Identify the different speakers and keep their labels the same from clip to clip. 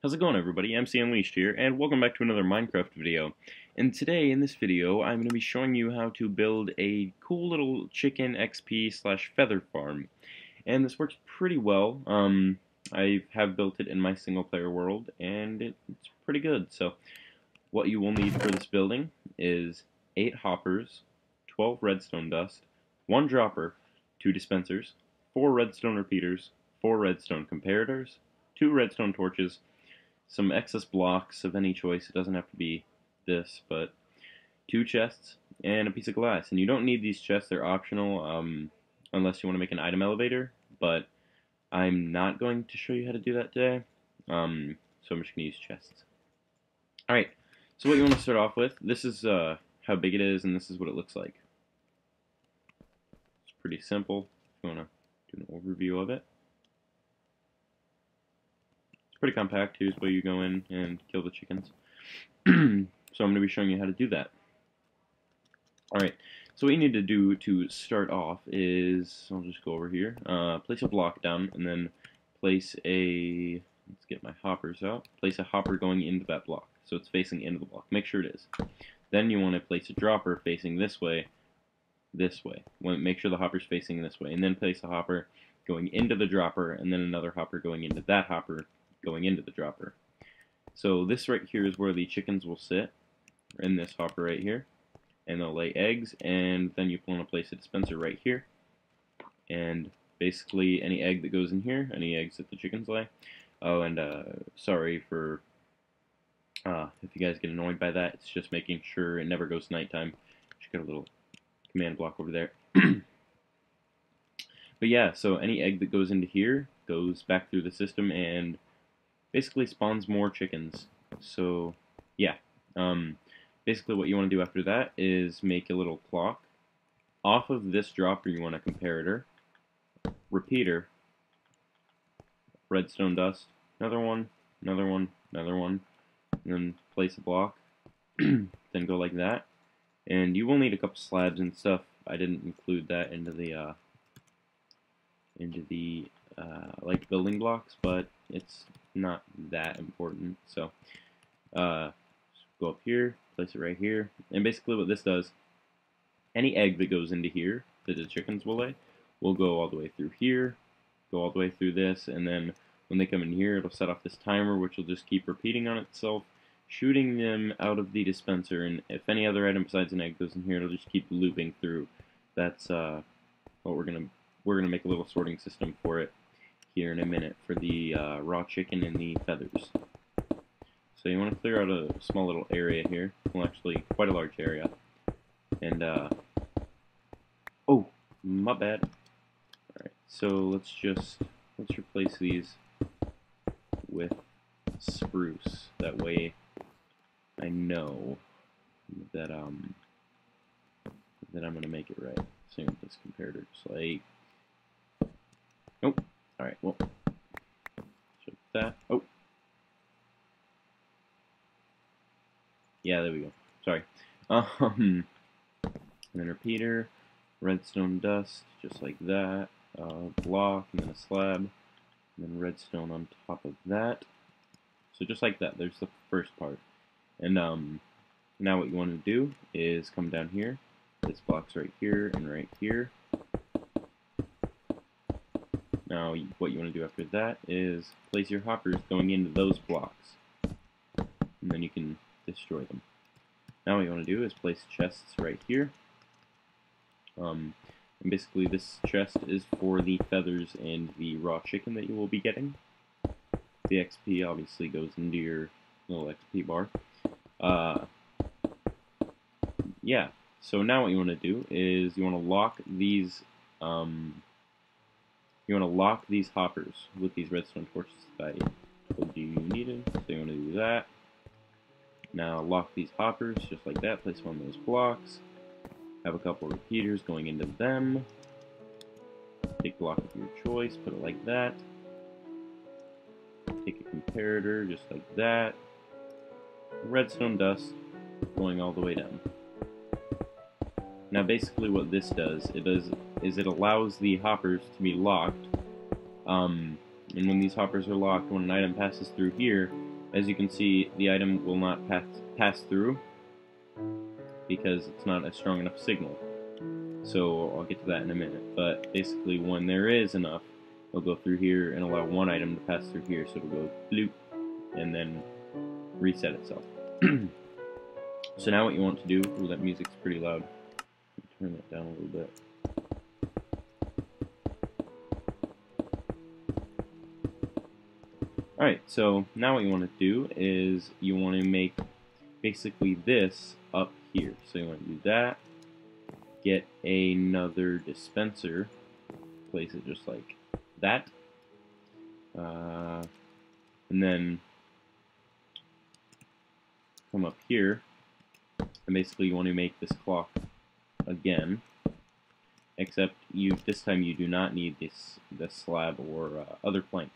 Speaker 1: How's it going, everybody? MC Unleashed here, and welcome back to another Minecraft video. And today, in this video, I'm going to be showing you how to build a cool little chicken XP slash feather farm. And this works pretty well. I have built it in my single player world, and it's pretty good. So, what you will need for this building is 8 hoppers, 12 redstone dust, 1 dropper, 2 dispensers, 4 redstone repeaters, 4 redstone comparators, 2 redstone torches, some excess blocks of any choice. It doesn't have to be this, but 2 chests and a piece of glass. And you don't need these chests; they're optional, unless you want to make an item elevator. But I'm not going to show you how to do that today. So I'm just going to use chests. All right. So what you want to start off with? This is how big it is, and this is what it looks like. It's pretty simple. If you want to do an overview of it. Pretty compact. Here's where you go in and kill the chickens. So I'm going to be showing you how to do that. Alright, so what you need to do to start off is, I'll just go over here, place a block down, and then place a, let's get my hoppers out, place a hopper going into that block, so it's facing into the block. Make sure it is. Then you want to place a dropper facing this way. Make sure the hopper's facing this way, and then place a hopper going into the dropper, and then another hopper going into that hopper, going into the dropper. So this right here is where the chickens will sit, in this hopper right here, and they'll lay eggs, and then you want to place a dispenser right here, and basically any egg that goes in here, any eggs that the chickens lay. Oh, and sorry for if you guys get annoyed by that, it's just making sure it never goes nighttime. Just got a little command block over there. But yeah, so any egg that goes into here goes back through the system and basically spawns more chickens. So yeah, basically what you want to do after that is make a little clock. Off of this dropper you want a comparator, repeater, redstone dust, another one, another one, another one, and then place a block. Then go like that. And you will need a couple slabs and stuff. I didn't include that into the like building blocks, but it's not that important. So go up here, place it right here, and basically what this does, any egg that goes into here that the chickens will lay will go all the way through here, go all the way through this, and then when they come in here it'll set off this timer which will just keep repeating on itself, shooting them out of the dispenser. And if any other item besides an egg goes in here, it'll just keep looping through. That's what we're gonna make a little sorting system for it here in a minute for the raw chicken and the feathers. So you want to clear out a small little area here. Well, actually, quite a large area. And oh, my bad. All right, so let's replace these with spruce. That way, I know that I'm gonna make it right. Same with this comparator, just like. Nope. Alright, well, check that. Oh. Yeah, there we go. Sorry. And then repeater, redstone dust, just like that. Block, and then a slab, and then redstone on top of that. So just like that, there's the first part. And now what you want to do is come down here. This block's right here and right here. Now, what you want to do after that is place your hoppers going into those blocks, and then you can destroy them. Now, what you want to do is place chests right here. And basically, this chest is for the feathers and the raw chicken that you will be getting. The XP obviously goes into your little XP bar. Yeah. So now, what you want to do is you want to lock these. You want to lock these hoppers with these redstone torches that I told you needed. So you want to do that. Now lock these hoppers just like that. Place one of those blocks. Have a couple repeaters going into them. Take a block of your choice. Put it like that. Take a comparator just like that. Redstone dust going all the way down. Now basically what this does, it allows the hoppers to be locked, and when these hoppers are locked, when an item passes through here, as you can see, the item will not pass through because it's not a strong enough signal. So I'll get to that in a minute. But basically, when there is enough, it'll go through here and allow one item to pass through here. So it'll go bloop and then reset itself. So now what you want to do, ooh, that music's pretty loud. Turn that down a little bit. Alright, so now what you want to do is you want to make basically this up here. So you want to do that, get another dispenser, place it just like that, and then come up here, and basically you want to make this clock again, except this time you do not need this slab or other plank.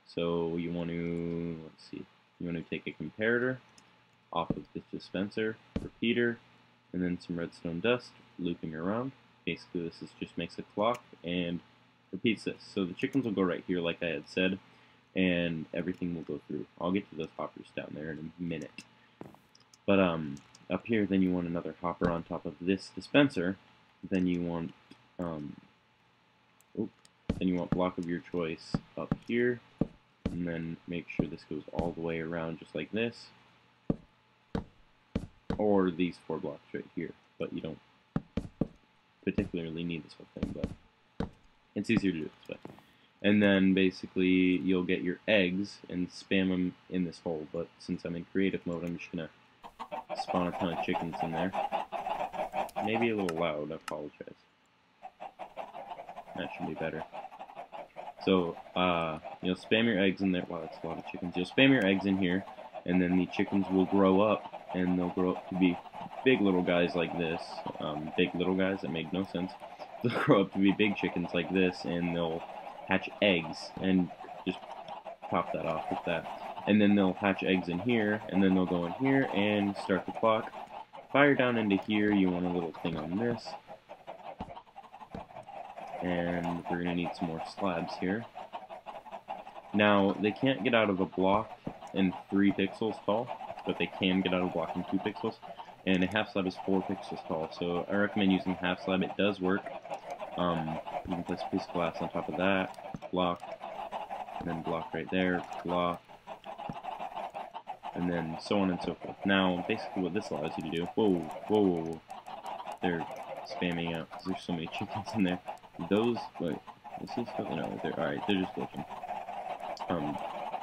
Speaker 1: So you want to, let's see, you want to take a comparator off of this dispenser, repeater, and then some redstone dust, looping around. Basically this just makes a clock and repeats this. So the chickens will go right here like I had said, and everything will go through. I'll get to those hoppers down there in a minute. But up here, then you want another hopper on top of this dispenser. Then you want block of your choice up here, and then make sure this goes all the way around just like this, or these 4 blocks right here. But you don't particularly need this whole thing, but it's easier to do it this way. And then basically you'll get your eggs and spam them in this hole. But since I'm in creative mode, I'm just gonna spawn a ton of chickens in there. Maybe a little loud, I apologize. That should be better. So, you'll spam your eggs in there. Wow, that's a lot of chickens. You'll spam your eggs in here, and then the chickens will grow up, and they'll grow up to be big little guys like this. Big little guys, that made no sense. They'll grow up to be big chickens like this, and they'll hatch eggs, and just top that off with that. And then they'll hatch eggs in here, and then they'll go in here and start the clock. Fire down into here, you want a little thing on this. And we're going to need some more slabs here. Now, they can't get out of a block in 3 pixels tall, but they can get out of a block in 2 pixels. And a half slab is 4 pixels tall, so I recommend using half slab. It does work. You can place a piece of glass on top of that, block, and then block right there, block, and then so on and so forth. Now, basically what this allows you to do, whoa, they're spamming out because there's so many chickens in there. Those, wait, is he still? No, they're, alright, they're just glitching.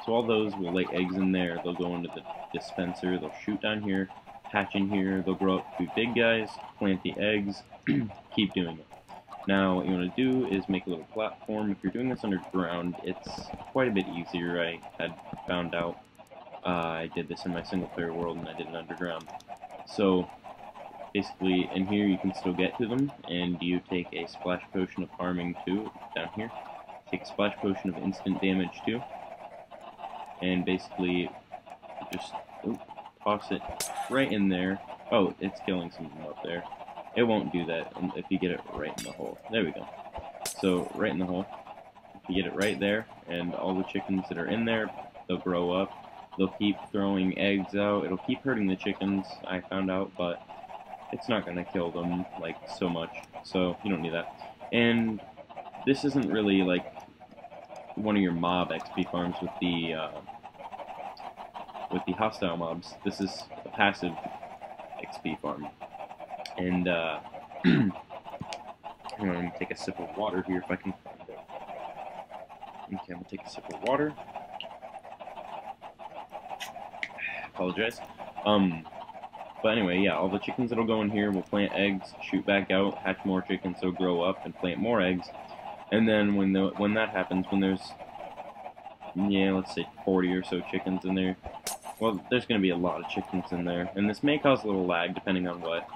Speaker 1: So all those will lay eggs in there, they'll go into the dispenser, they'll shoot down here, hatch in here, they'll grow up to be big guys, plant the eggs, keep doing it. Now, what you want to do is make a little platform. If you're doing this underground, it's quite a bit easier, I had found out. I did this in my single player world and I did it underground. So, basically, in here you can still get to them, and you take a splash potion of farming too, down here. Take a splash potion of instant damage too, and basically just toss it right in there. Oh, it's killing some of them up there. It won't do that if you get it right in the hole. There we go. So, right in the hole. If you get it right there, and all the chickens that are in there, they'll grow up. They'll keep throwing eggs out. It'll keep hurting the chickens, I found out, but it's not going to kill them, like, so much. So, you don't need that. And this isn't really, like, one of your mob XP farms with the hostile mobs. This is a passive XP farm. And, I'm going to take a sip of water here if I can find it. Okay, I'm going to take a sip of water. Apologize. But anyway, yeah, all the chickens that'll go in here will plant eggs, shoot back out, hatch more chickens, so grow up and plant more eggs. And then when that happens, when there's, yeah, let's say 40 or so chickens in there, well, there's going to be a lot of chickens in there. And this may cause a little lag depending on what,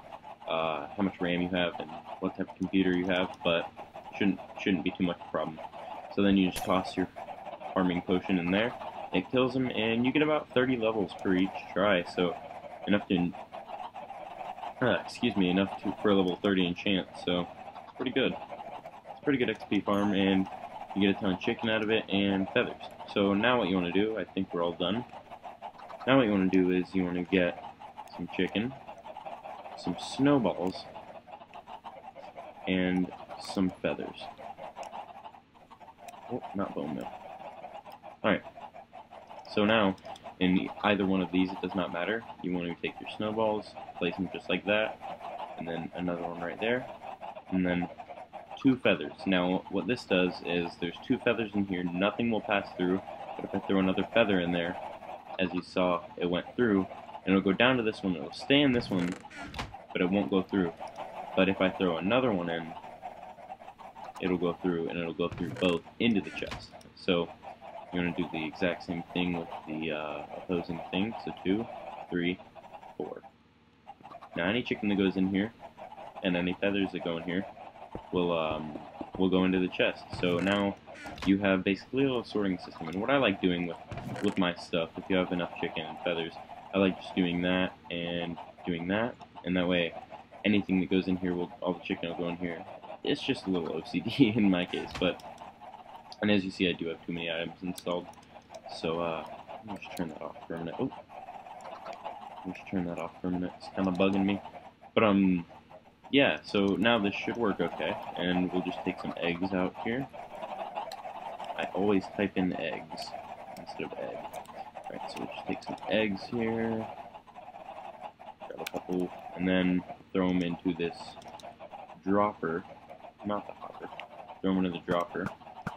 Speaker 1: how much RAM you have and what type of computer you have, but shouldn't be too much of a problem. So then you just toss your farming potion in there. It kills them, and you get about 30 levels per each try, so enough to, for a level 30 enchant, so it's pretty good. It's a pretty good XP farm, and you get a ton of chicken out of it, and feathers. So now what you want to do, I think we're all done. Now what you want to do is you want to get some chicken, some snowballs, and some feathers. Oh, not bone meal. Alright, so now, in either one of these, it does not matter. You want to take your snowballs, place them just like that, and then another one right there, and then 2 feathers. Now, what this does is there's 2 feathers in here, nothing will pass through, but if I throw another feather in there, as you saw, it went through, and it'll go down to this one, it'll stay in this one, but it won't go through. But if I throw another one in, it'll go through, and it'll go through both into the chest. So, you're going to do the exact same thing with the opposing thing. So 2, 3, 4. Now any chicken that goes in here, and any feathers that go in here, will go into the chest. So now you have basically a little sorting system. And what I like doing with my stuff, if you have enough chicken and feathers, I like just doing that, and that way anything that goes in here, all the chicken will go in here. It's just a little OCD in my case, and as you see, I do have too many items installed. So, let me just turn that off for a minute. Oh, let me just turn that off for a minute. It's kind of bugging me. But, yeah, so now this should work okay. And we'll just take some eggs out here. I always type in eggs instead of egg. Alright, so we'll just take some eggs here. Grab a couple, and then throw them into this dropper. Not the hopper. Throw them into the dropper.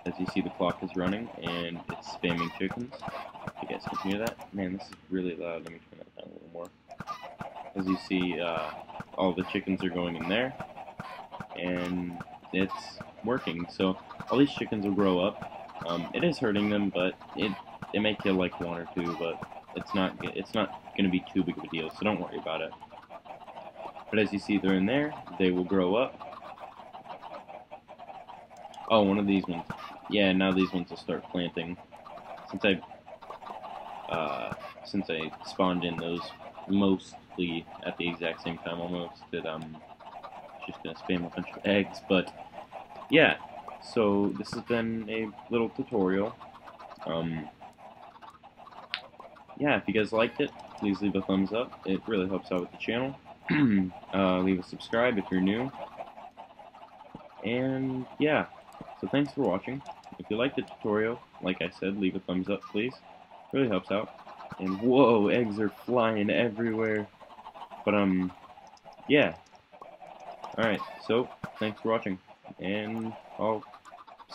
Speaker 1: As you see, the clock is running, and it's spamming chickens. You guys can hear that? Man, this is really loud. Let me turn that down a little more. As you see, all the chickens are going in there, and it's working. So all these chickens will grow up. It is hurting them, but it may kill like 1 or 2, but it's not going to be too big of a deal, so don't worry about it. But as you see, they're in there. They will grow up. Oh, one of these ones. Yeah, now these ones will start planting. Since I spawned in those mostly at the exact same time almost, that I'm just gonna spam a bunch of eggs. But yeah, so this has been a little tutorial. Yeah, if you guys liked it, please leave a thumbs up. It really helps out with the channel. Leave a subscribe if you're new. And yeah. So thanks for watching. If you liked the tutorial, like I said, leave a thumbs up, please. Really helps out. And whoa, eggs are flying everywhere. But yeah. Alright, so thanks for watching, and I'll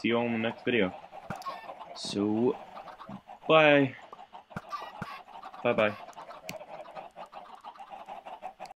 Speaker 1: see you all in the next video. So, bye. Bye-bye.